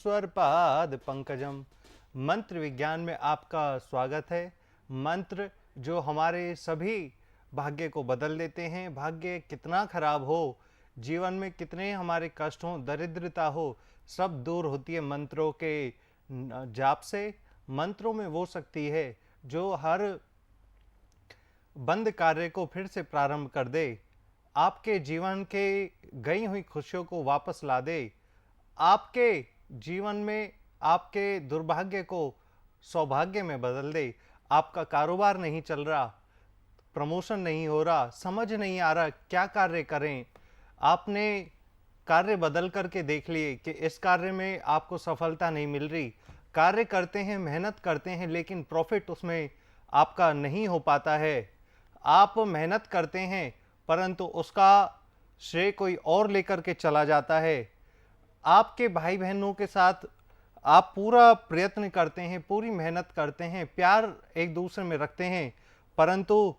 ईश्वर पाद पंकजम। मंत्र विज्ञान में आपका स्वागत है। मंत्र जो हमारे सभी भाग्य को बदल देते हैं। भाग्य कितना खराब हो, जीवन में कितने हमारे कष्ट हों, दरिद्रता हो, सब दूर होती है मंत्रों के जाप से। मंत्रों में वो शक्ति है जो हर बंद कार्य को फिर से प्रारंभ कर दे, आपके जीवन के गई हुई खुशियों को वापस ला दे, आपके जीवन में आपके दुर्भाग्य को सौभाग्य में बदल दे। आपका कारोबार नहीं चल रहा, प्रमोशन नहीं हो रहा, समझ नहीं आ रहा क्या कार्य करें, आपने कार्य बदल करके देख लिए कि इस कार्य में आपको सफलता नहीं मिल रही। कार्य करते हैं, मेहनत करते हैं, लेकिन प्रॉफिट उसमें आपका नहीं हो पाता है। आप मेहनत करते हैं परंतु उसका श्रेय कोई और लेकर के चला जाता है। आपके भाई बहनों के साथ आप पूरा प्रयत्न करते हैं, पूरी मेहनत करते हैं, प्यार एक दूसरे में रखते हैं, परंतु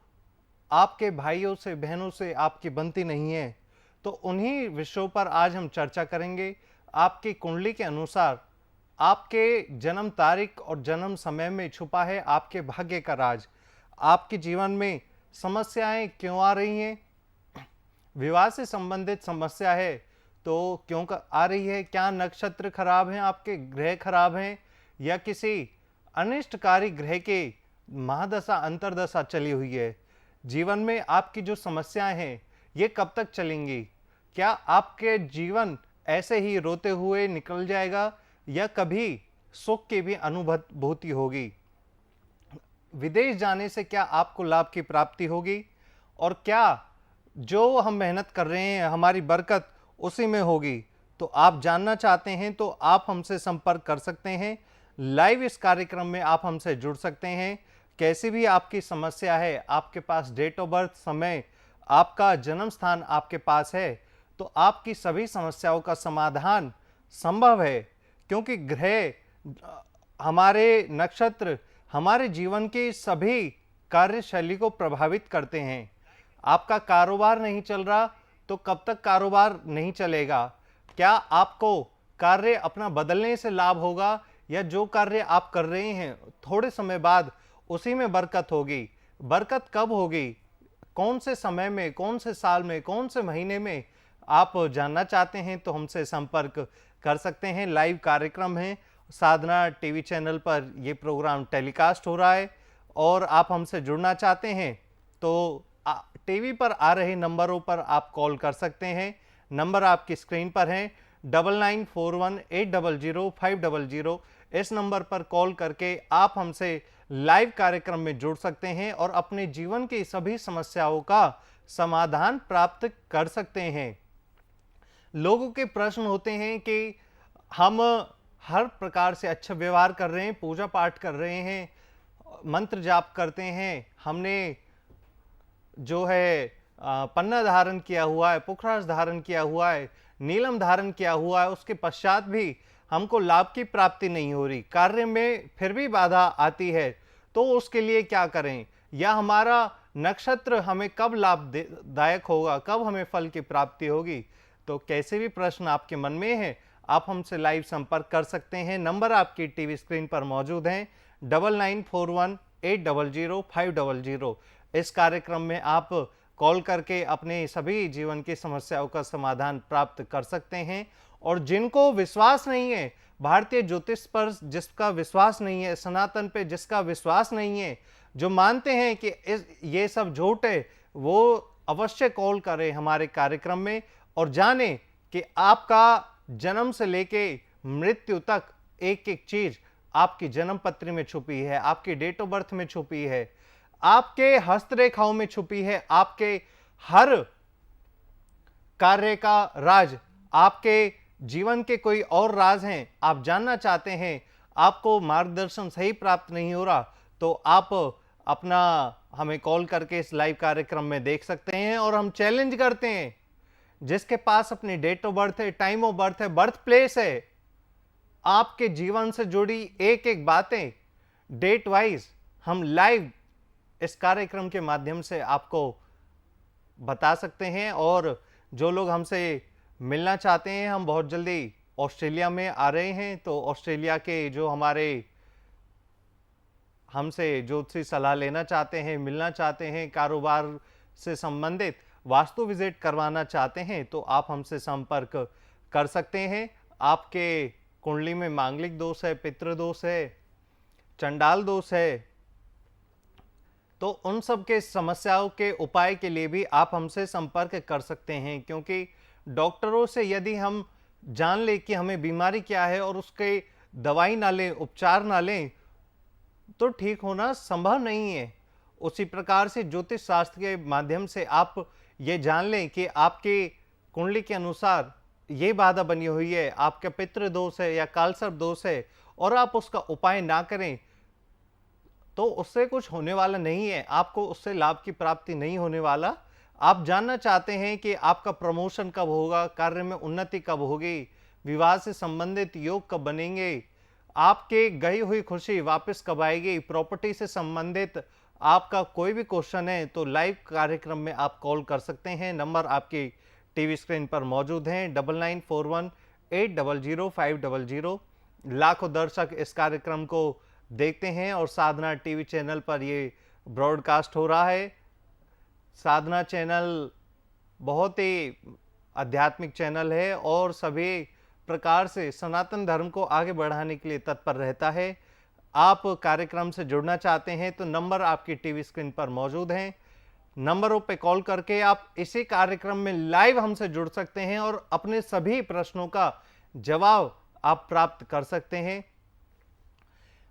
आपके भाइयों से बहनों से आपकी बनती नहीं है। तो उन्हीं विषयों पर आज हम चर्चा करेंगे। आपकी कुंडली के अनुसार आपके जन्म तारीख और जन्म समय में छुपा है आपके भाग्य का राज। आपके जीवन में समस्याएं क्यों आ रही हैं, विवाह से संबंधित समस्या है तो क्यों आ रही है, क्या नक्षत्र खराब हैं, आपके ग्रह खराब हैं, या किसी अनिष्टकारी ग्रह के महादशा अंतरदशा चली हुई है। जीवन में आपकी जो समस्याएं हैं ये कब तक चलेंगी, क्या आपके जीवन ऐसे ही रोते हुए निकल जाएगा या कभी सुख की भी अनुभूति होगी। विदेश जाने से क्या आपको लाभ की प्राप्ति होगी, और क्या जो हम मेहनत कर रहे हैं हमारी बरकत उसी में होगी। तो आप जानना चाहते हैं तो आप हमसे संपर्क कर सकते हैं। लाइव इस कार्यक्रम में आप हमसे जुड़ सकते हैं। कैसी भी आपकी समस्या है, आपके पास डेट ऑफ बर्थ, समय, आपका जन्म स्थान आपके पास है, तो आपकी सभी समस्याओं का समाधान संभव है। क्योंकि ग्रह, हमारे नक्षत्र हमारे जीवन की सभी कार्यशैली को प्रभावित करते हैं। आपका कारोबार नहीं चल रहा तो कब तक कारोबार नहीं चलेगा, क्या आपको कार्य अपना बदलने से लाभ होगा, या जो कार्य आप कर रहे हैं थोड़े समय बाद उसी में बरकत होगी। बरकत कब होगी, कौन से समय में, कौन से साल में, कौन से महीने में, आप जानना चाहते हैं तो हमसे संपर्क कर सकते हैं। लाइव कार्यक्रम है, साधना टीवी चैनल पर यह प्रोग्राम टेलीकास्ट हो रहा है, और आप हमसे जुड़ना चाहते हैं तो टीवी पर आ रहे नंबरों पर आप कॉल कर सकते हैं। नंबर आपकी स्क्रीन पर है 9941800500। इस नंबर पर कॉल करके आप हमसे लाइव कार्यक्रम में जुड़ सकते हैं और अपने जीवन की सभी समस्याओं का समाधान प्राप्त कर सकते हैं। लोगों के प्रश्न होते हैं कि हम हर प्रकार से अच्छा व्यवहार कर रहे हैं, पूजा पाठ कर रहे हैं, मंत्र जाप करते हैं, हमने जो है पन्ना धारण किया हुआ है, पुखराज धारण किया हुआ है, नीलम धारण किया हुआ है, उसके पश्चात भी हमको लाभ की प्राप्ति नहीं हो रही, कार्य में फिर भी बाधा आती है, तो उसके लिए क्या करें, या हमारा नक्षत्र हमें कब लाभदायक होगा, कब हमें फल की प्राप्ति होगी। तो कैसे भी प्रश्न आपके मन में है आप हमसे लाइव संपर्क कर सकते हैं। नंबर आपकी टीवी स्क्रीन पर मौजूद हैं 9941800500। इस कार्यक्रम में आप कॉल करके अपने सभी जीवन की समस्याओं का समाधान प्राप्त कर सकते हैं। और जिनको विश्वास नहीं है, भारतीय ज्योतिष पर जिसका विश्वास नहीं है, सनातन पे जिसका विश्वास नहीं है, जो मानते हैं कि ये सब झूठ है, वो अवश्य कॉल करें हमारे कार्यक्रम में और जाने कि आपका जन्म से लेके मृत्यु तक एक एक चीज आपकी जन्म पत्री में छुपी है, आपकी डेट ऑफ बर्थ में छुपी है, आपके हस्तरेखाओं में छुपी है, आपके हर कार्य का राज, आपके जीवन के कोई और राज हैं, आप जानना चाहते हैं, आपको मार्गदर्शन सही प्राप्त नहीं हो रहा, तो आप अपना हमें कॉल करके इस लाइव कार्यक्रम में देख सकते हैं। और हम चैलेंज करते हैं, जिसके पास अपनी डेट ऑफ बर्थ है, टाइम ऑफ बर्थ है, बर्थ प्लेस है, आपके जीवन से जुड़ी एक एक बातें डेट वाइज हम लाइव इस कार्यक्रम के माध्यम से आपको बता सकते हैं। और जो लोग हमसे मिलना चाहते हैं, हम बहुत जल्दी ऑस्ट्रेलिया में आ रहे हैं, तो ऑस्ट्रेलिया के जो हमारे हमसे ज्योतिषी सलाह लेना चाहते हैं, मिलना चाहते हैं, कारोबार से संबंधित वास्तु विजिट करवाना चाहते हैं, तो आप हमसे संपर्क कर सकते हैं। आपके कुंडली में मांगलिक दोष है, पितृ दोष है, चंडाल दोष है, तो उन सब के समस्याओं के उपाय के लिए भी आप हमसे संपर्क कर सकते हैं। क्योंकि डॉक्टरों से यदि हम जान ले कि हमें बीमारी क्या है और उसके दवाई ना लें, उपचार ना लें, तो ठीक होना संभव नहीं है। उसी प्रकार से ज्योतिष शास्त्र के माध्यम से आप ये जान लें कि आपके कुंडली के अनुसार ये बाधा बनी हुई है, आपका पितृ दोष है या कालसर्प दोष है, और आप उसका उपाय ना करें, तो उससे कुछ होने वाला नहीं है, आपको उससे लाभ की प्राप्ति नहीं होने वाला। आप जानना चाहते हैं कि आपका प्रमोशन कब होगा, कार्य में उन्नति कब होगी, विवाह से संबंधित योग कब बनेंगे, आपके गई हुई खुशी वापस कब आएगी, प्रॉपर्टी से संबंधित आपका कोई भी क्वेश्चन है, तो लाइव कार्यक्रम में आप कॉल कर सकते हैं। नंबर आपकी टीवी स्क्रीन पर मौजूद हैं, 9941800500। लाखों दर्शक इस कार्यक्रम को देखते हैं और साधना टीवी चैनल पर ये ब्रॉडकास्ट हो रहा है। साधना चैनल बहुत ही आध्यात्मिक चैनल है और सभी प्रकार से सनातन धर्म को आगे बढ़ाने के लिए तत्पर रहता है। आप कार्यक्रम से जुड़ना चाहते हैं तो नंबर आपकी टीवी स्क्रीन पर मौजूद हैं। नंबरों पे कॉल करके आप इसी कार्यक्रम में लाइव हमसे जुड़ सकते हैं और अपने सभी प्रश्नों का जवाब आप प्राप्त कर सकते हैं।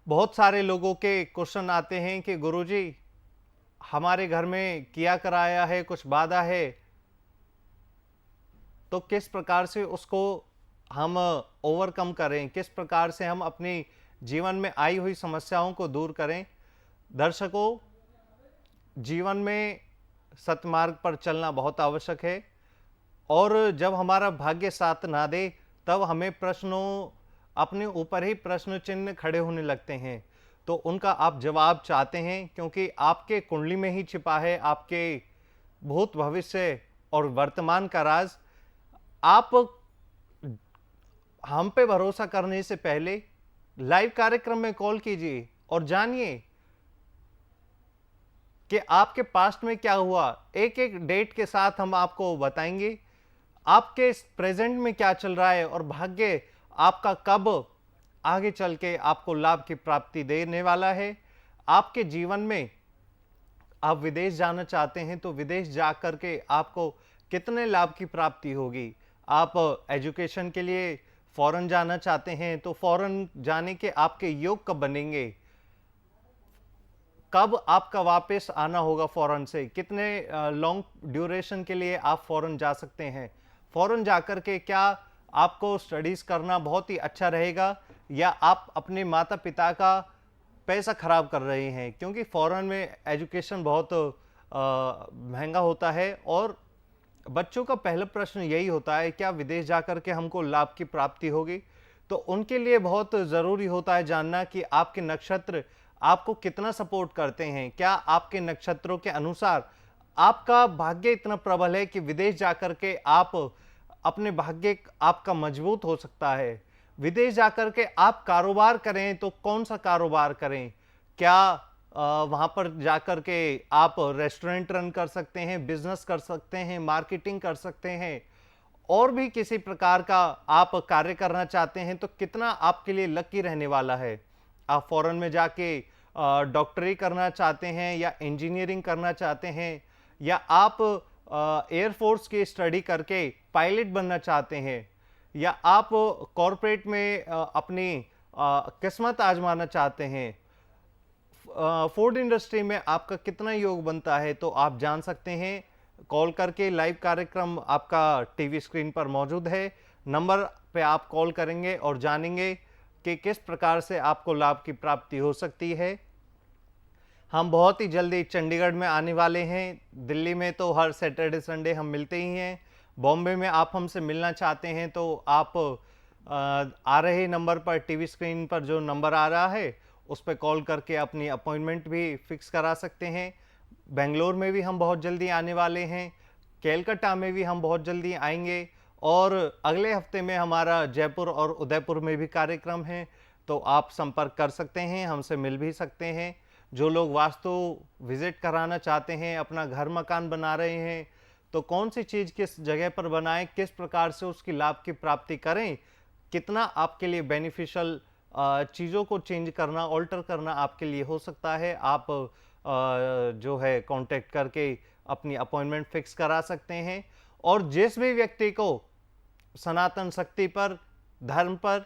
बहुत सारे लोगों के क्वेश्चन आते हैं कि गुरुजी, हमारे घर में किया कराया है, कुछ बाधा है, तो किस प्रकार से उसको हम ओवरकम करें, किस प्रकार से हम अपनी जीवन में आई हुई समस्याओं को दूर करें। दर्शकों, जीवन में सतमार्ग पर चलना बहुत आवश्यक है, और जब हमारा भाग्य साथ ना दे तब हमें प्रश्नों अपने ऊपर ही प्रश्न चिन्ह खड़े होने लगते हैं, तो उनका आप जवाब चाहते हैं, क्योंकि आपके कुंडली में ही छिपा है आपके भूत, भविष्य और वर्तमान का राज। आप हम पे भरोसा करने से पहले लाइव कार्यक्रम में कॉल कीजिए और जानिए कि आपके पास्ट में क्या हुआ। एक एक डेट के साथ हम आपको बताएंगे आपके प्रेजेंट में क्या चल रहा है और भाग्य आपका कब आगे चल के आपको लाभ की प्राप्ति देने वाला है। आपके जीवन में आप विदेश जाना चाहते हैं तो विदेश जाकर के आपको कितने लाभ की प्राप्ति होगी। आप एजुकेशन के लिए फॉरेन जाना चाहते हैं तो फॉरेन जाने के आपके योग कब बनेंगे, कब आपका वापस आना होगा फॉरेन से, कितने लॉन्ग ड्यूरेशन के लिए आप फॉरेन जा सकते हैं। फॉरेन जाकर के क्या आपको स्टडीज करना बहुत ही अच्छा रहेगा, या आप अपने माता पिता का पैसा खराब कर रहे हैं, क्योंकि फॉरेन में एजुकेशन बहुत महंगा होता है। और बच्चों का पहला प्रश्न यही होता है, क्या विदेश जाकर के हमको लाभ की प्राप्ति होगी। तो उनके लिए बहुत ज़रूरी होता है जानना कि आपके नक्षत्र आपको कितना सपोर्ट करते हैं, क्या आपके नक्षत्रों के अनुसार आपका भाग्य इतना प्रबल है कि विदेश जाकर के आप अपने भाग्य आपका मजबूत हो सकता है। विदेश जाकर के आप कारोबार करें तो कौन सा कारोबार करें, क्या वहाँ पर जाकर के आप रेस्टोरेंट रन कर सकते हैं, बिजनेस कर सकते हैं, मार्केटिंग कर सकते हैं, और भी किसी प्रकार का आप कार्य करना चाहते हैं, तो कितना आपके लिए लकी रहने वाला है। आप फॉरेन में जाके डॉक्टरी करना चाहते हैं या इंजीनियरिंग करना चाहते हैं, या आप एयरफोर्स की स्टडी करके पायलट बनना चाहते हैं, या आप कॉरपोरेट में अपनी किस्मत आजमाना चाहते हैं, फूड इंडस्ट्री में आपका कितना योग बनता है, तो आप जान सकते हैं कॉल करके। लाइव कार्यक्रम आपका टीवी स्क्रीन पर मौजूद है, नंबर पे आप कॉल करेंगे और जानेंगे कि किस प्रकार से आपको लाभ की प्राप्ति हो सकती है। हम बहुत ही जल्दी चंडीगढ़ में आने वाले हैं। दिल्ली में तो हर सैटरडे संडे हम मिलते ही हैं। बॉम्बे में आप हमसे मिलना चाहते हैं तो आप आ रहे नंबर पर, टीवी स्क्रीन पर जो नंबर आ रहा है उस पर कॉल करके अपनी अपॉइंटमेंट भी फिक्स करा सकते हैं। बेंगलोर में भी हम बहुत जल्दी आने वाले हैं, कैलकाटा में भी हम बहुत जल्दी आएंगे, और अगले हफ्ते में हमारा जयपुर और उदयपुर में भी कार्यक्रम है, तो आप संपर्क कर सकते हैं, हमसे मिल भी सकते हैं। जो लोग वास्तु विजिट कराना चाहते हैं, अपना घर मकान बना रहे हैं, तो कौन सी चीज़ किस जगह पर बनाएं, किस प्रकार से उसकी लाभ की प्राप्ति करें, कितना आपके लिए बेनिफिशियल चीज़ों को चेंज करना, ऑल्टर करना आपके लिए हो सकता है, आप जो है कांटेक्ट करके अपनी अपॉइंटमेंट फिक्स करा सकते हैं। और जिस भी व्यक्ति को सनातन शक्ति पर, धर्म पर,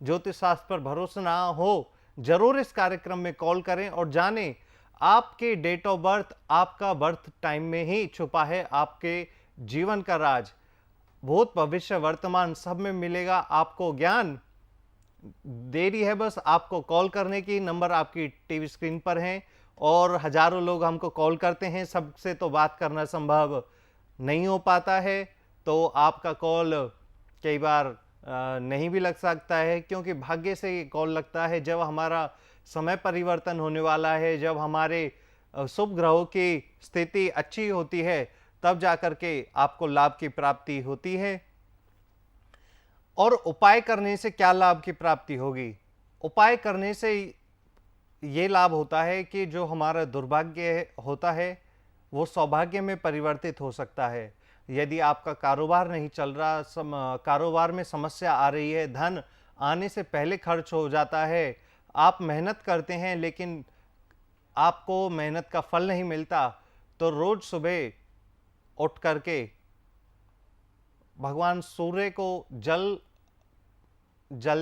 ज्योतिष शास्त्र पर भरोसा ना हो, जरूर इस कार्यक्रम में कॉल करें और जानें आपके डेट ऑफ बर्थ, आपका बर्थ टाइम में ही छुपा है आपके जीवन का राज। भूत, भविष्य, वर्तमान सब में मिलेगा आपको ज्ञान। देरी है बस आपको कॉल करने की, नंबर आपकी टीवी स्क्रीन पर हैं और हजारों लोग हमको कॉल करते हैं, सबसे तो बात करना संभव नहीं हो पाता है, तो आपका कॉल कई बार नहीं भी लग सकता है, क्योंकि भाग्य से ये कॉल लगता है जब हमारा समय परिवर्तन होने वाला है, जब हमारे शुभ ग्रहों की स्थिति अच्छी होती है, तब जाकर के आपको लाभ की प्राप्ति होती है। और उपाय करने से क्या लाभ की प्राप्ति होगी? उपाय करने से ये लाभ होता है कि जो हमारा दुर्भाग्य होता है वो सौभाग्य में परिवर्तित हो सकता है। यदि आपका कारोबार नहीं चल रहा, कारोबार में समस्या आ रही है, धन आने से पहले खर्च हो जाता है, आप मेहनत करते हैं लेकिन आपको मेहनत का फल नहीं मिलता, तो रोज सुबह उठ करके भगवान सूर्य को जल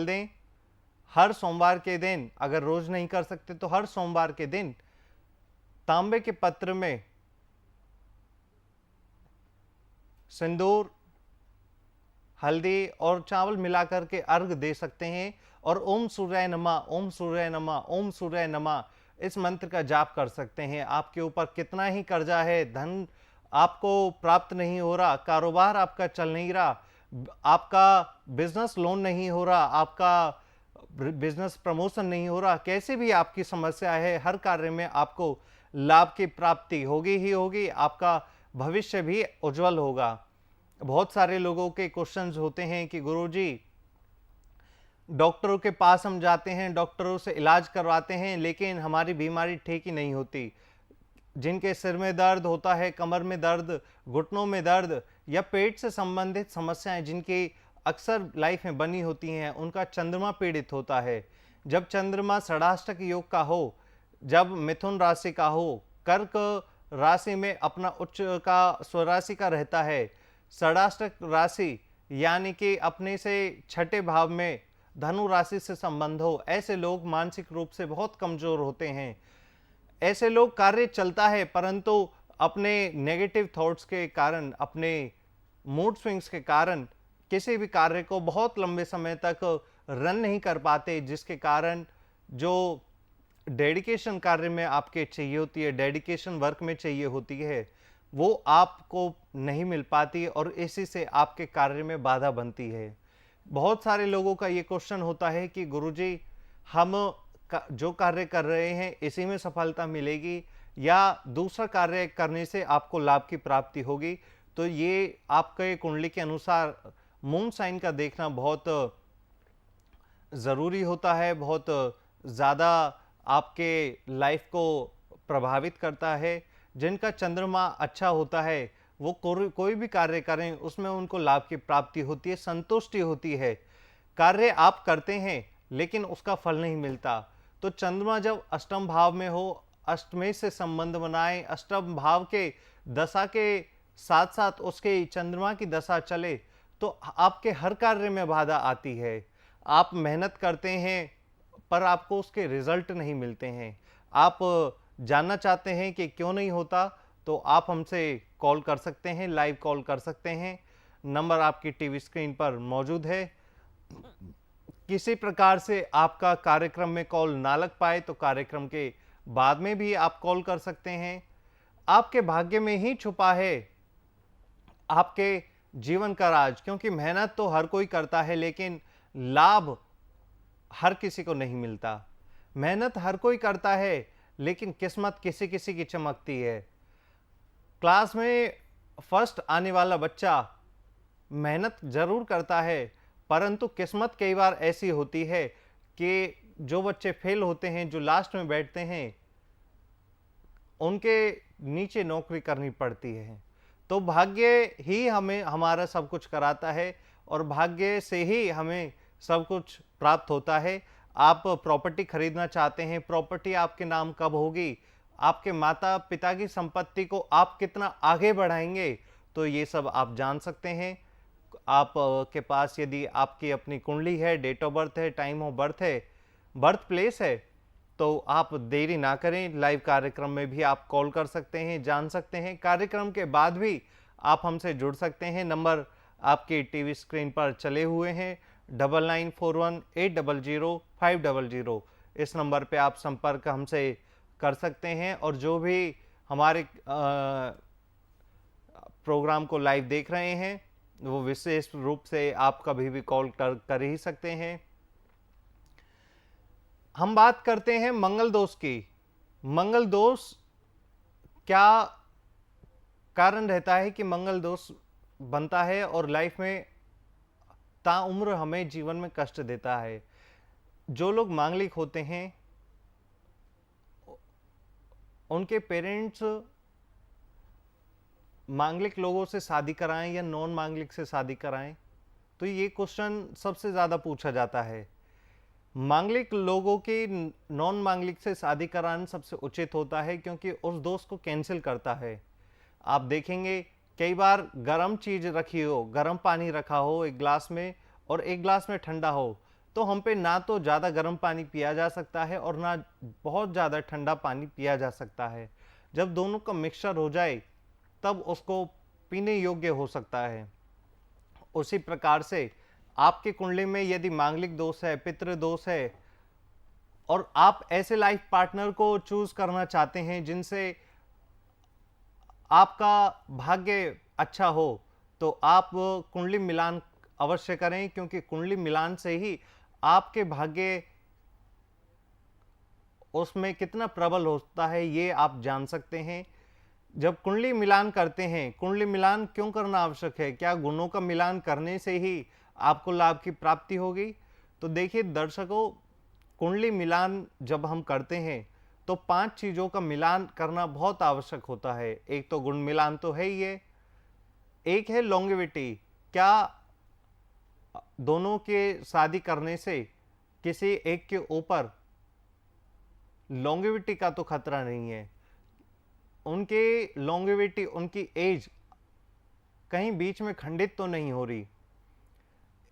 दें। हर सोमवार के दिन, अगर रोज नहीं कर सकते तो हर सोमवार के दिन तांबे के पत्र में सिंदूर, हल्दी और चावल मिलाकर के अर्घ दे सकते हैं और ओम सूर्याय नमः, ओम सूर्याय नमः, ओम सूर्याय नमः इस मंत्र का जाप कर सकते हैं। आपके ऊपर कितना ही कर्जा है, धन आपको प्राप्त नहीं हो रहा, कारोबार आपका चल नहीं रहा, आपका बिजनेस लोन नहीं हो रहा, आपका बिजनेस प्रमोशन नहीं हो रहा, कैसे भी आपकी समस्या है, हर कार्य में आपको लाभ की प्राप्ति होगी ही होगी, आपका भविष्य भी उज्जवल होगा। बहुत सारे लोगों के क्वेश्चंस होते हैं कि गुरुजी डॉक्टरों के पास हम जाते हैं, डॉक्टरों से इलाज करवाते हैं, लेकिन हमारी बीमारी ठीक ही नहीं होती। जिनके सिर में दर्द होता है, कमर में दर्द, घुटनों में दर्द या पेट से संबंधित समस्याएं जिनकी अक्सर लाइफ में बनी होती हैं, उनका चंद्रमा पीड़ित होता है। जब चंद्रमा षडाष्टक योग का हो, जब मिथुन राशि का हो, कर्क राशि में अपना उच्च का स्वराशि का रहता है, षडाष्टक राशि यानी कि अपने से छठे भाव में धनु राशि से संबंध हो, ऐसे लोग मानसिक रूप से बहुत कमजोर होते हैं। ऐसे लोग कार्य चलता है परंतु अपने नेगेटिव थॉट्स के कारण, अपने मूड स्विंग्स के कारण किसी भी कार्य को बहुत लंबे समय तक रन नहीं कर पाते, जिसके कारण जो डेडिकेशन कार्य में आपके चाहिए होती है, डेडिकेशन वर्क में चाहिए होती है, वो आपको नहीं मिल पाती और इसी से आपके कार्य में बाधा बनती है। बहुत सारे लोगों का ये क्वेश्चन होता है कि गुरुजी हम जो कार्य कर रहे हैं इसी में सफलता मिलेगी या दूसरा कार्य करने से आपको लाभ की प्राप्ति होगी? तो ये आपके कुंडली के अनुसार मून साइन का देखना बहुत ज़रूरी होता है, बहुत ज़्यादा आपके लाइफ को प्रभावित करता है। जिनका चंद्रमा अच्छा होता है वो कोई भी कार्य करें उसमें उनको लाभ की प्राप्ति होती है, संतुष्टि होती है। कार्य आप करते हैं लेकिन उसका फल नहीं मिलता, तो चंद्रमा जब अष्टम भाव में हो, अष्टमी से संबंध बनाए, अष्टम भाव के दशा के साथ साथ उसके चंद्रमा की दशा चले, तो आपके हर कार्य में बाधा आती है। आप मेहनत करते हैं पर आपको उसके रिजल्ट नहीं मिलते हैं। आप जानना चाहते हैं कि क्यों नहीं होता, तो आप हमसे कॉल कर सकते हैं, लाइव कॉल कर सकते हैं। नंबर आपकी टीवी स्क्रीन पर मौजूद है। किसी प्रकार से आपका कार्यक्रम में कॉल ना लग पाए तो कार्यक्रम के बाद में भी आप कॉल कर सकते हैं। आपके भाग्य में ही छुपा है आपके जीवन का राज, क्योंकि मेहनत तो हर कोई करता है लेकिन लाभ हर किसी को नहीं मिलता। मेहनत हर कोई करता है लेकिन किस्मत किसी किसी की चमकती है। क्लास में फर्स्ट आने वाला बच्चा मेहनत जरूर करता है, परंतु किस्मत कई बार ऐसी होती है कि जो बच्चे फेल होते हैं, जो लास्ट में बैठते हैं, उनके नीचे नौकरी करनी पड़ती है। तो भाग्य ही हमें हमारा सब कुछ कराता है और भाग्य से ही हमें सब कुछ प्राप्त होता है। आप प्रॉपर्टी खरीदना चाहते हैं, प्रॉपर्टी आपके नाम कब होगी, आपके माता पिता की संपत्ति को आप कितना आगे बढ़ाएंगे, तो ये सब आप जान सकते हैं। आप के पास यदि आपकी अपनी कुंडली है, डेट ऑफ बर्थ है, टाइम ऑफ बर्थ है, बर्थ प्लेस है, तो आप देरी ना करें, लाइव कार्यक्रम में भी आप कॉल कर सकते हैं, जान सकते हैं। कार्यक्रम के बाद भी आप हमसे जुड़ सकते हैं। नंबर आपकी टीवी स्क्रीन पर चले हुए हैं, 9941800500। इस नंबर पे आप संपर्क हमसे कर सकते हैं और जो भी हमारे प्रोग्राम को लाइव देख रहे हैं वो विशेष रूप से आप कभी भी कॉल कर ही सकते हैं। हम बात करते हैं मंगल दोष की। मंगल दोष क्या कारण रहता है कि मंगल दोष बनता है और लाइफ में ताउम्र हमें जीवन में कष्ट देता है। जो लोग मांगलिक होते हैं उनके पेरेंट्स मांगलिक लोगों से शादी कराएं या नॉन मांगलिक से शादी कराएं, तो ये क्वेश्चन सबसे ज़्यादा पूछा जाता है। मांगलिक लोगों की नॉन मांगलिक से शादी कराना सबसे उचित होता है, क्योंकि उस दोस्त को कैंसिल करता है। आप देखेंगे कई बार गर्म चीज़ रखी हो, गर्म पानी रखा हो एक ग्लास में और एक ग्लास में ठंडा हो, तो हम पे ना तो ज़्यादा गर्म पानी पिया जा सकता है और ना बहुत ज़्यादा ठंडा पानी पिया जा सकता है। जब दोनों का मिक्सचर हो जाए तब उसको पीने योग्य हो सकता है। उसी प्रकार से आपकी कुंडली में यदि मांगलिक दोष है, पितृ दोष है, और आप ऐसे लाइफ पार्टनर को चूज करना चाहते हैं जिनसे आपका भाग्य अच्छा हो, तो आप कुंडली मिलान अवश्य करें, क्योंकि कुंडली मिलान से ही आपके भाग्य उसमें कितना प्रबल होता है ये आप जान सकते हैं। जब कुंडली मिलान करते हैं, कुंडली मिलान क्यों करना आवश्यक है? क्या गुणों का मिलान करने से ही आपको लाभ की प्राप्ति होगी? तो देखिए दर्शकों, कुंडली मिलान जब हम करते हैं तो 5 चीज़ों का मिलान करना बहुत आवश्यक होता है। एक तो गुण मिलान तो है ही है, एक है लॉन्गेविटी। क्या दोनों के शादी करने से किसी एक के ऊपर लॉन्गेविटी का तो खतरा नहीं है, उनके लॉन्गेविटी, उनकी एज कहीं बीच में खंडित तो नहीं हो रही।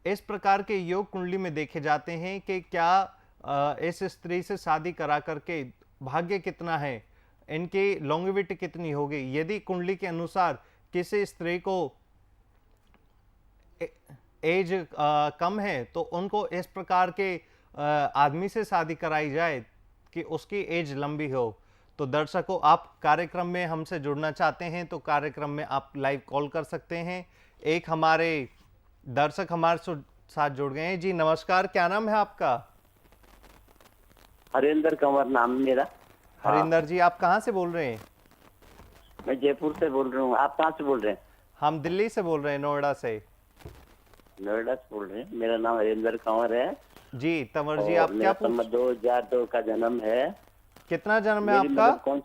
इस प्रकार के योग कुंडली में देखे जाते हैं कि क्या इस स्त्री से शादी करा करके भाग्य कितना है, इनकी लॉन्गेविटी कितनी होगी। यदि कुंडली के अनुसार किसी स्त्री को एज कम है तो उनको इस प्रकार के आदमी से शादी कराई जाए कि उसकी एज लंबी हो। तो दर्शकों, आप कार्यक्रम में हमसे जुड़ना चाहते हैं तो कार्यक्रम में आप लाइव कॉल कर सकते हैं। एक हमारे दर्शक हमारे साथ जुड़ गए हैं। जी नमस्कार, क्या नाम है आपका? हरिंदर कंवर नाम मेरा। हरिंदर जी, आप कहाँ से बोल रहे हैं? मैं जयपुर से बोल रहा हूँ। आप कहाँ से बोल रहे हैं? हम दिल्ली से बोल रहे हैं, नोएडा से। नोएडा से बोल रहे हैं। मेरा नाम हरिंदर कंवर है जी तंवर जी, आप क्या पूछ? 2002 का जन्म है। कितना जन्म है आपका? कौन?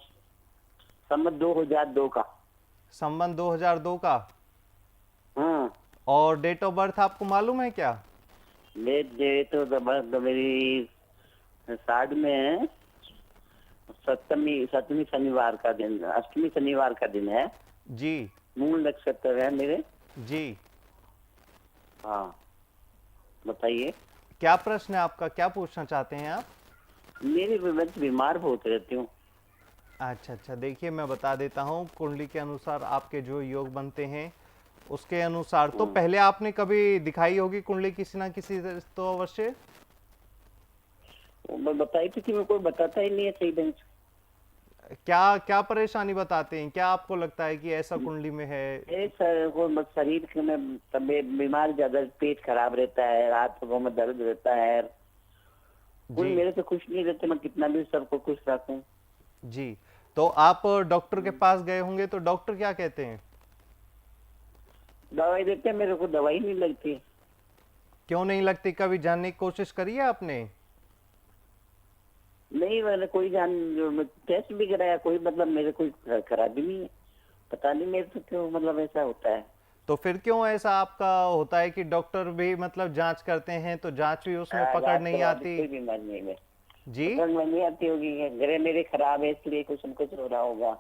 संवत 2002 का। संबंध 2002 का। हाँ। और डेट ऑफ बर्थ आपको मालूम है क्या? डेट ऑफ बर्थ मेरी साइड में है। सप्तमी शनिवार का दिन, अष्टमी शनिवार का दिन है जी। मूल नक्षत्र है मेरे। जी हाँ, बताइए क्या प्रश्न है आपका, क्या पूछना चाहते हैं आप? मैं बीमार बहुत रहती हूँ। अच्छा अच्छा, देखिए मैं बता देता हूँ। कुंडली के अनुसार आपके जो योग बनते हैं उसके अनुसार तो पहले आपने कभी दिखाई होगी कुंडली किसी ना किसी तो अवश्य। मैं बताई थी कि मैं कोई बताता ही नहीं है सही ढंग से। क्या क्या परेशानी बताते हैं? क्या आपको लगता है कि ऐसा कुंडली में है? शरीर में तबियत बीमार, ज्यादा पेट खराब रहता है, हाथों में दर्द रहता है। कोई मेरे से खुश नहीं रहते, मैं कितना भी सबको खुश रखूं। जी, तो आप डॉक्टर के पास गए होंगे, तो डॉक्टर क्या कहते हैं? दवाई देते हैं, मेरे को दवाई नहीं लगती। क्यों नहीं लगती? कभी जानने की कोशिश करी है आपने? नहीं, मैंने कोई टेस्ट भी कराया, कोई मतलब मेरे कोई खराबी नहीं है। पता नहीं मेरे से क्यों मतलब ऐसा होता है। तो फिर क्यों ऐसा आपका होता है कि डॉक्टर भी मतलब जांच करते हैं तो जांच भी उसमें पकड़ आज नहीं तो अभी आती? कोई बीमारी नहीं है। जी। पकड़ में नहीं आती होगी, गरे मेरे खराब है इसलिए कुछ न कुछ हो रहा होगा।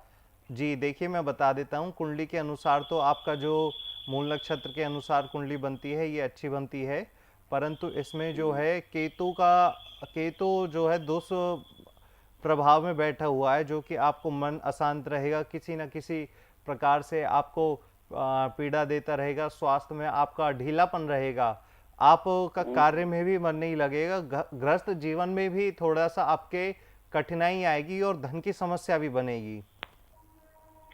जी देखिए, मैं बता देता हूँ। कुंडली के अनुसार तो आपका जो मूल नक्षत्र के अनुसार कुंडली बनती है ये अच्छी बनती है, परंतु इसमें जो है केतु जो है दोष प्रभाव में बैठा हुआ है, जो कि आपको मन अशांत रहेगा, किसी न किसी प्रकार से आपको पीड़ा देता रहेगा, स्वास्थ्य में आपका ढीलापन रहेगा, आपका कार्य में भी मन नहीं लगेगा, गृहस्थ जीवन में भी थोड़ा सा आपके कठिनाई आएगी और धन की समस्या भी बनेगी।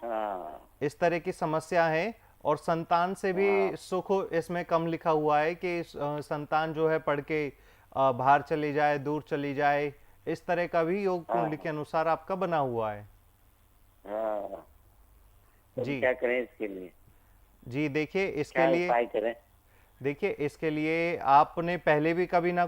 हाँ इस तरह की समस्या है। और संतान से हाँ भी सुख इसमें कम लिखा हुआ है कि संतान जो है पढ़ के बाहर चली जाए, दूर चली जाए, इस तरह का भी योग कुंडली हाँ के अनुसार आपका बना हुआ है। हाँ। तो जी। क्या करें इसके लिए? जी देखिए, इसके क्या लिए उपाय करें? आपने पहले भी कभी ना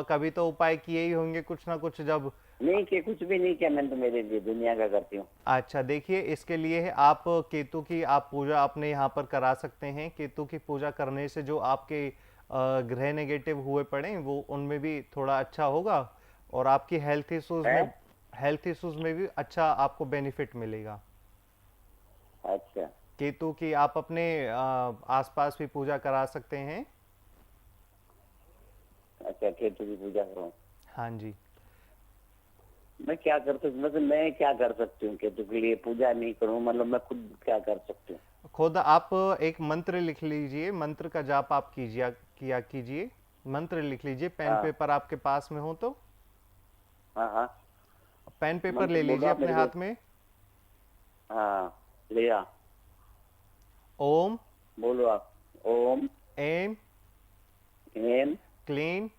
कभी तो उपाय किए ही होंगे कुछ ना कुछ जब। नहीं किया, कुछ भी नहीं किया मैंने तो, मेरे लिए दुनिया का करती हूँ। अच्छा देखिए, इसके लिए आप केतु की आप पूजा अपने यहाँ पर करा सकते हैं। केतु की पूजा करने से जो आपके ग्रह नेगेटिव हुए पड़े वो उनमें भी थोड़ा अच्छा होगा, और आपकी है। हेल्थ इश्यूज में भी अच्छा आपको बेनिफिट मिलेगा। अच्छा केतु की आप अपने आसपास भी पूजा करा सकते हैं। अच्छा, केतु की पूजा करूँ? हाँ जी। मैं क्या कर सकती, मतलब मैं क्या कर सकती हूँ केतु के लिए? पूजा नहीं करूँ मतलब मैं खुद क्या कर सकती हूँ? खुद आप एक मंत्र लिख लीजिए, मंत्र का जाप आप कीजिए। मंत्र लिख लीजिए, पेन हाँ पेपर आपके पास में हो तो हाँ हाँ। पेन पेपर मंत्र ले बोलो लीजिए आप अपने मेरे हाथ को। में। हाँ लिया। ओम बोलो आप। ओम एम एम क्लीन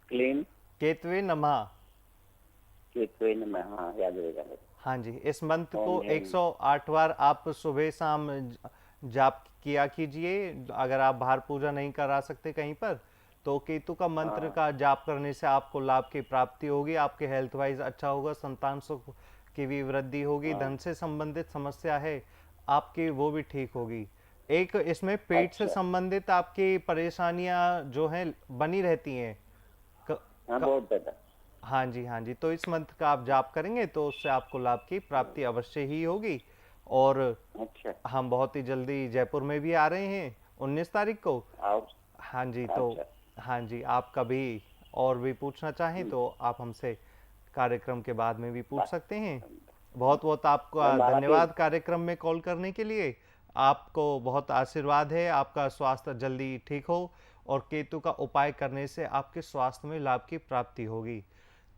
क्लीन केतवे नमः। केतवे नमः। हाँ याद रहेगा मेरे हाँ जी, इस मंत्र को। को ओम एम। 108 बार आप सुबह शाम जाप किया कीजिए। अगर आप बाहर पूजा नहीं करा सकते कहीं पर, तो केतु का मंत्र हाँ का जाप करने से आपको लाभ की प्राप्ति होगी, आपके हेल्थ वाइज अच्छा होगा, संतान सुख की भी वृद्धि होगी, हाँ। धन से संबंधित समस्या है आपकी वो भी ठीक होगी। एक इसमें पेट से अच्छा। संबंधित आपकी परेशानियां जो हैं बनी रहती हैं। क, हाँ क, बहुत ज्यादा। हाँ जी, हाँ जी। तो इस मंत्र का आप जाप करेंगे तो उससे आपको लाभ की प्राप्ति अवश्य ही होगी। और अच्छा। हम बहुत ही जल्दी जयपुर में भी आ रहे हैं 19 तारीख को। आओ। हाँ जी, तो अच्छा। हाँ जी, आप कभी और भी पूछना चाहें तो आप हमसे कार्यक्रम के बाद में भी पूछ बा- सकते हैं। बहुत बहुत आपका मैं बारह के। धन्यवाद कार्यक्रम में कॉल करने के लिए। आपको बहुत आशीर्वाद है, आपका स्वास्थ्य जल्दी ठीक हो और केतु का उपाय करने से आपके स्वास्थ्य में लाभ की प्राप्ति होगी।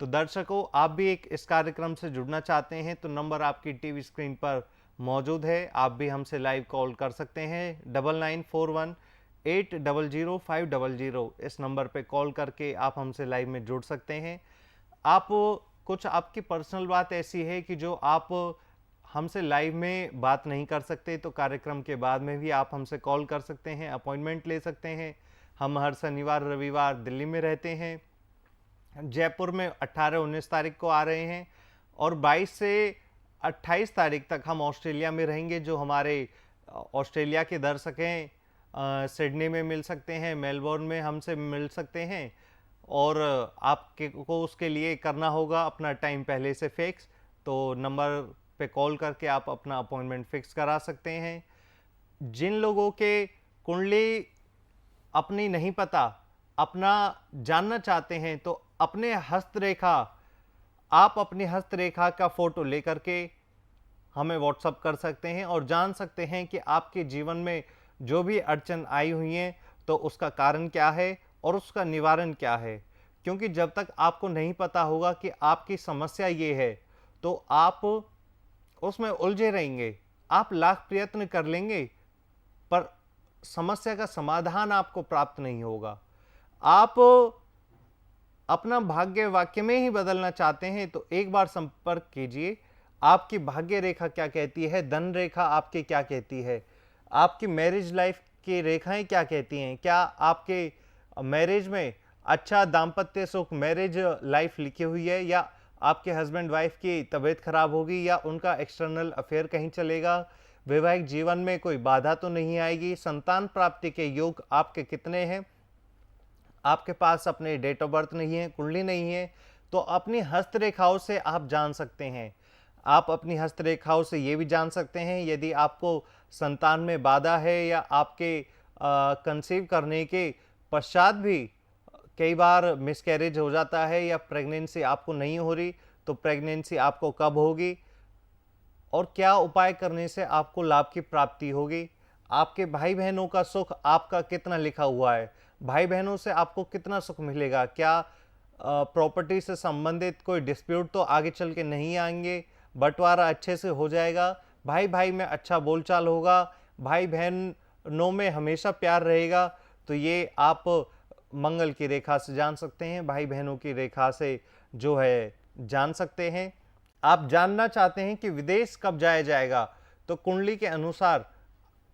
तो दर्शकों, आप भी एक इस कार्यक्रम से जुड़ना चाहते हैं तो नंबर आपकी टीवी स्क्रीन पर मौजूद है। आप भी हमसे लाइव कॉल कर सकते हैं 9941 800 500। इस नंबर पे कॉल करके आप हमसे लाइव में जुड़ सकते हैं। आप कुछ आपकी पर्सनल बात ऐसी है कि जो आप हमसे लाइव में बात नहीं कर सकते, तो कार्यक्रम के बाद में भी आप हमसे कॉल कर सकते हैं, अपॉइंटमेंट ले सकते हैं। हम हर शनिवार रविवार दिल्ली में रहते हैं, जयपुर में 18-19 तारीख को आ रहे हैं, और 22 से 28 तारीख तक हम ऑस्ट्रेलिया में रहेंगे। जो हमारे ऑस्ट्रेलिया के दर्शक हैं सिडनी में मिल सकते हैं, मेलबोर्न में हमसे मिल सकते हैं, और आपके को उसके लिए करना होगा अपना टाइम पहले से फिक्स। तो नंबर पे कॉल करके आप अपना अपॉइंटमेंट फिक्स करा सकते हैं। जिन लोगों के कुंडली अपनी नहीं पता, अपना जानना चाहते हैं, तो अपने हस्तरेखा आप अपनी हस्तरेखा का फोटो लेकर के हमें व्हाट्सअप कर सकते हैं और जान सकते हैं कि आपके जीवन में जो भी अड़चन आई हुई है तो उसका कारण क्या है और उसका निवारण क्या है। क्योंकि जब तक आपको नहीं पता होगा कि आपकी समस्या ये है, तो आप उसमें उलझे रहेंगे। आप लाख प्रयत्न कर लेंगे पर समस्या का समाधान आपको प्राप्त नहीं होगा। आप अपना भाग्य वाक्य में ही बदलना चाहते हैं तो एक बार संपर्क कीजिए। आपकी भाग्य रेखा क्या कहती है, धन रेखा आपकी क्या कहती है। आपकी मैरिज लाइफ की रेखाएं क्या कहती हैं? क्या आपके मैरिज में अच्छा दाम्पत्य सुख, मैरिज लाइफ लिखी हुई है, या आपके हस्बैंड वाइफ की तबीयत खराब होगी, या उनका एक्सटर्नल अफेयर कहीं चलेगा? वैवाहिक जीवन में कोई बाधा तो नहीं आएगी? संतान प्राप्ति के योग आपके कितने हैं? आपके पास अपने डेट ऑफ बर्थ नहीं है, कुंडली नहीं है, तो अपनी हस्तरेखाओं से आप जान सकते हैं। आप अपनी हस्तरेखाओं से ये भी जान सकते हैं यदि आपको संतान में बाधा है, या आपके कंसीव करने के पश्चात भी कई बार मिसकैरेज हो जाता है, या प्रेगनेंसी आपको नहीं हो रही, तो प्रेगनेंसी आपको कब होगी, और क्या उपाय करने से आपको लाभ की प्राप्ति होगी? आपके भाई बहनों का सुख आपका कितना लिखा हुआ है? भाई बहनों से आपको कितना सुख मिलेगा? क्या प्रॉपर्टी से संबंधित कोई डिस्प्यूट तो आगे चल के नहीं आएंगे? बंटवारा अच्छे से हो जाएगा? भाई भाई में अच्छा बोलचाल होगा? भाई बहनों में हमेशा प्यार रहेगा? तो ये आप मंगल की रेखा से जान सकते हैं, भाई बहनों की रेखा से जो है जान सकते हैं। आप जानना चाहते हैं कि विदेश कब जाया जाएगा, तो कुंडली के अनुसार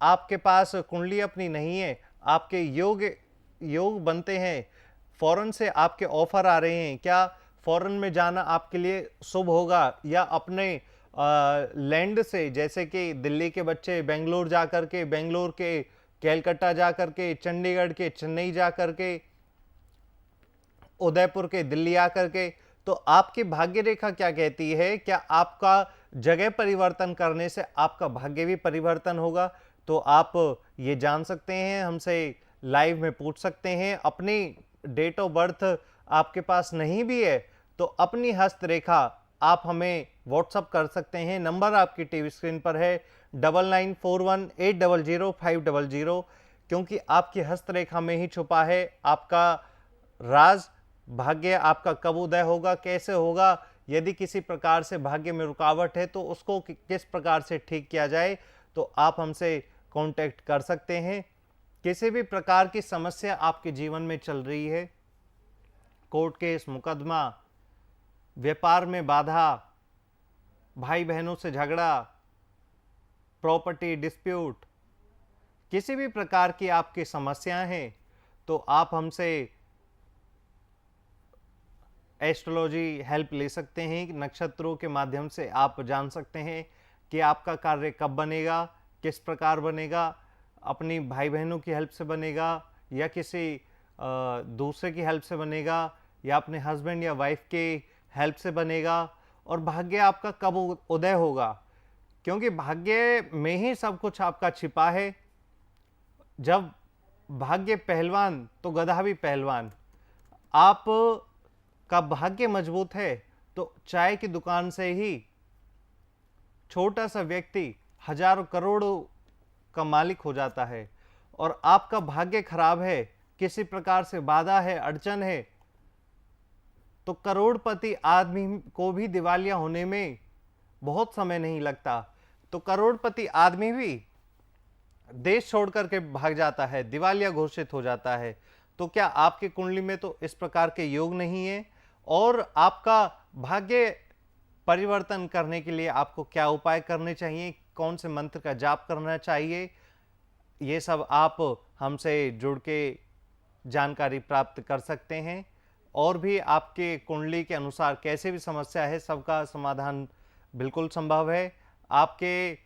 आपके पास कुंडली अपनी नहीं है, आपके योग बनते हैं, फॉरेन से आपके ऑफर आ रहे हैं, क्या फॉरेन में जाना आपके लिए शुभ होगा, या अपने लैंड से, जैसे कि दिल्ली के बच्चे बेंगलोर जा कर के, बेंगलोर के कैलकाटा जा कर के, चंडीगढ़ के चेन्नई जा कर के, उदयपुर के दिल्ली आकर के, तो आपकी भाग्य रेखा क्या कहती है? क्या आपका जगह परिवर्तन करने से आपका भाग्य भी परिवर्तन होगा? तो आप ये जान सकते हैं, हमसे लाइव में पूछ सकते हैं। अपनी डेट ऑफ बर्थ आपके पास नहीं भी है तो अपनी हस्तरेखा आप हमें व्हाट्सअप कर सकते हैं। नंबर आपकी टीवी स्क्रीन पर है 9941800500, क्योंकि आपकी हस्तरेखा में ही छुपा है आपका राज। भाग्य आपका कब उदय होगा, कैसे होगा, यदि किसी प्रकार से भाग्य में रुकावट है तो उसको किस प्रकार से ठीक किया जाए, तो आप हमसे कांटेक्ट कर सकते हैं। किसी भी प्रकार की समस्या आपके जीवन में चल रही है, कोर्ट केस, मुकदमा, व्यापार में बाधा, भाई बहनों से झगड़ा, प्रॉपर्टी डिस्प्यूट, किसी भी प्रकार की आपकी समस्याएं हैं, तो आप हमसे एस्ट्रोलॉजी हेल्प ले सकते हैं। नक्षत्रों के माध्यम से आप जान सकते हैं कि आपका कार्य कब बनेगा, किस प्रकार बनेगा, अपनी भाई बहनों की हेल्प से बनेगा, या किसी दूसरे की हेल्प से बनेगा, या अपने हस्बैंड या वाइफ के हेल्प से बनेगा, और भाग्य आपका कब उदय होगा, क्योंकि भाग्य में ही सब कुछ आपका छिपा है। जब भाग्य पहलवान तो गधा भी पहलवान। आप का भाग्य मजबूत है तो चाय की दुकान से ही छोटा सा व्यक्ति हजारों करोड़ों का मालिक हो जाता है। और आपका भाग्य खराब है, किसी प्रकार से बाधा है, अड़चन है, तो करोड़पति आदमी को भी दिवालिया होने में बहुत समय नहीं लगता। तो करोड़पति आदमी भी देश छोड़ करके भाग जाता है, दिवालिया घोषित हो जाता है। तो क्या आपकी कुंडली में तो इस प्रकार के योग नहीं है? और आपका भाग्य परिवर्तन करने के लिए आपको क्या उपाय करने चाहिए, कौन से मंत्र का जाप करना चाहिए, ये सब आप हमसे जुड़ के जानकारी प्राप्त कर सकते हैं। और भी आपके कुंडली के अनुसार कैसे भी समस्या है, सबका समाधान बिल्कुल संभव है। आपके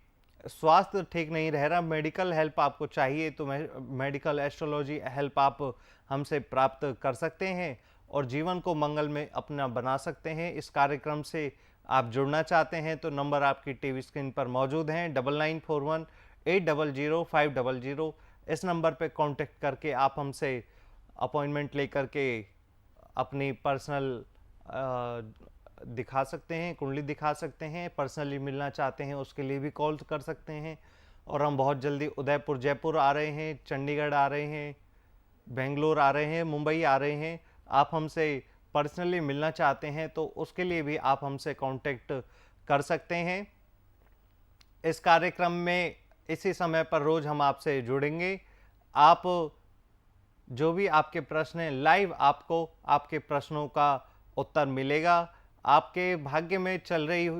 स्वास्थ्य ठीक नहीं रह रहा, मेडिकल हेल्प आपको चाहिए, तो मेडिकल एस्ट्रोलॉजी हेल्प आप हमसे प्राप्त कर सकते हैं और जीवन को मंगल में अपना बना सकते हैं। इस कार्यक्रम से आप जुड़ना चाहते हैं तो नंबर आपकी टीवी स्क्रीन पर मौजूद हैं 9941800500। इस नंबर पे कांटेक्ट करके आप हमसे अपॉइंटमेंट लेकर के अपनी पर्सनल दिखा सकते हैं, कुंडली दिखा सकते हैं। पर्सनली मिलना चाहते हैं उसके लिए भी कॉल कर सकते हैं। और हम बहुत जल्दी उदयपुर, जयपुर आ रहे हैं, चंडीगढ़ आ रहे हैं, बेंगलोर आ रहे हैं, मुंबई आ रहे हैं। आप हमसे पर्सनली मिलना चाहते हैं तो उसके लिए भी आप हमसे कांटेक्ट कर सकते हैं। इस कार्यक्रम में इसी समय पर रोज हम आपसे जुड़ेंगे। आप जो भी आपके प्रश्न हैं, लाइव आपको आपके प्रश्नों का उत्तर मिलेगा। आपके भाग्य में चल रही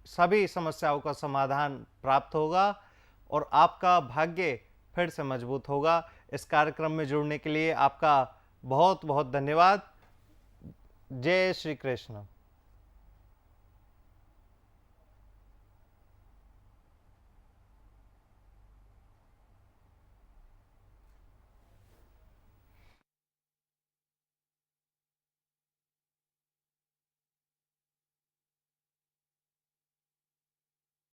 सभी समस्याओं का समाधान प्राप्त होगा और आपका भाग्य फिर से मजबूत होगा। इस कार्यक्रम में जुड़ने के लिए आपका बहुत बहुत धन्यवाद। जय श्री कृष्ण।